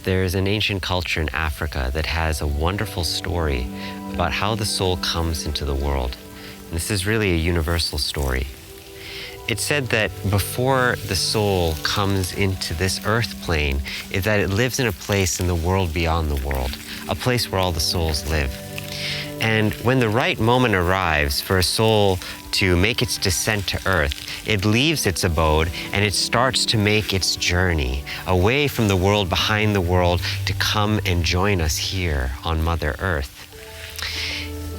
There's an ancient culture in Africa that has a wonderful story about how the soul comes into the world. And this is really a universal story. It's said that before the soul comes into this earth plane, is that it lives in a place in the world beyond the world, a place where all the souls live. And when the right moment arrives for a soul to make its descent to earth, it leaves its abode and it starts to make its journey away from the world behind the world to come and join us here on Mother Earth.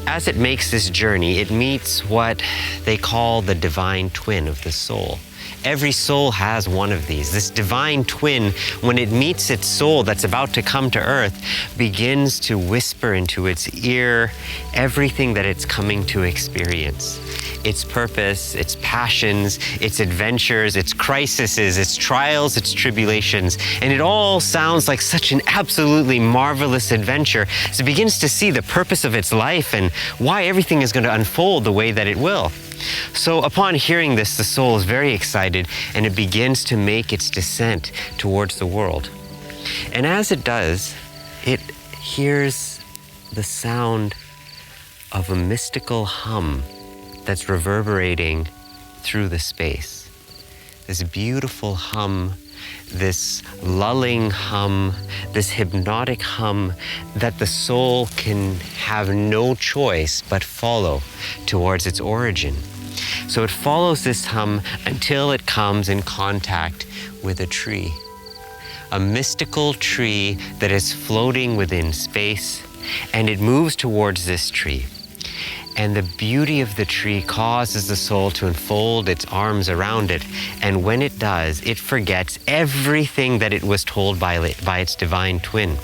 As it makes this journey, it meets what they call the divine twin of the soul. Every soul has one of these. This divine twin, when it meets its soul that's about to come to earth, begins to whisper into its ear everything that it's coming to experience. Its purpose, its passions, its adventures, its crises, its trials, its tribulations. And it all sounds like such an absolutely marvelous adventure as it begins to see the purpose of its life and why everything is going to unfold the way that it will. So upon hearing this, the soul is very excited and it begins to make its descent towards the world. And as it does, it hears the sound of a mystical hum that's reverberating through the space. This beautiful hum, this lulling hum, this hypnotic hum that the soul can have no choice but follow towards its origin. So it follows this hum until it comes in contact with a tree, a mystical tree that is floating within space, and it moves towards this tree. And the beauty of the tree causes the soul to unfold its arms around it. And when it does, it forgets everything that it was told by its divine twin.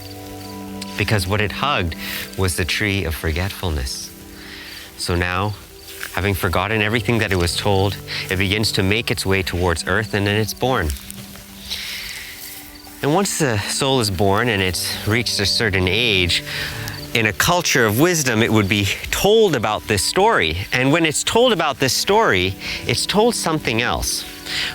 Because what it hugged was the tree of forgetfulness. So now, having forgotten everything that it was told, it begins to make its way towards earth, and then it's born. And once the soul is born and it's reached a certain age, in a culture of wisdom, it would be told about this story. And when it's told about this story, it's told something else.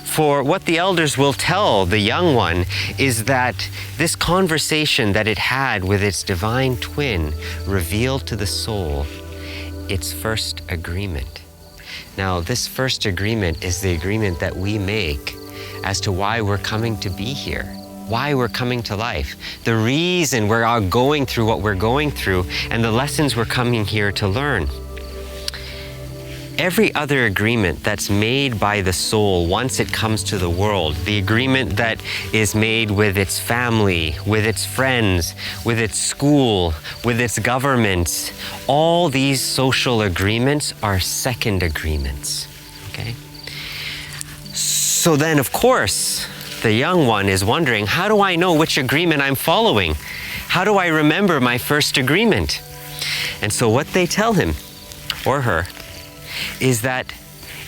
For what the elders will tell the young one is that this conversation that it had with its divine twin revealed to the soul its first agreement. Now, this first agreement is the agreement that we make as to why we're coming to be here, why we're coming to life, the reason we're going through what we're going through, and the lessons we're coming here to learn. Every other agreement that's made by the soul once it comes to the world, the agreement that is made with its family, with its friends, with its school, with its governments, all these social agreements are second agreements, okay? So then, of course, the young one is wondering, how do I know which agreement I'm following? How do I remember my first agreement? And so what they tell him, or her, is that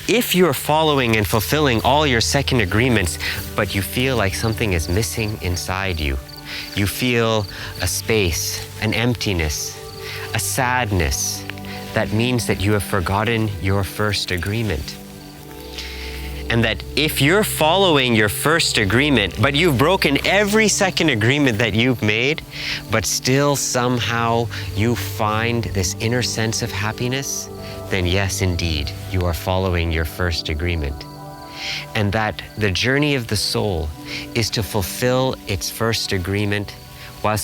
if you're following and fulfilling all your second agreements, but you feel like something is missing inside you, you feel a space, an emptiness, a sadness, that means that you have forgotten your first agreement. And that if you're following your first agreement, but you've broken every second agreement that you've made, but still somehow you find this inner sense of happiness, then yes, indeed, you are following your first agreement. And that the journey of the soul is to fulfill its first agreement while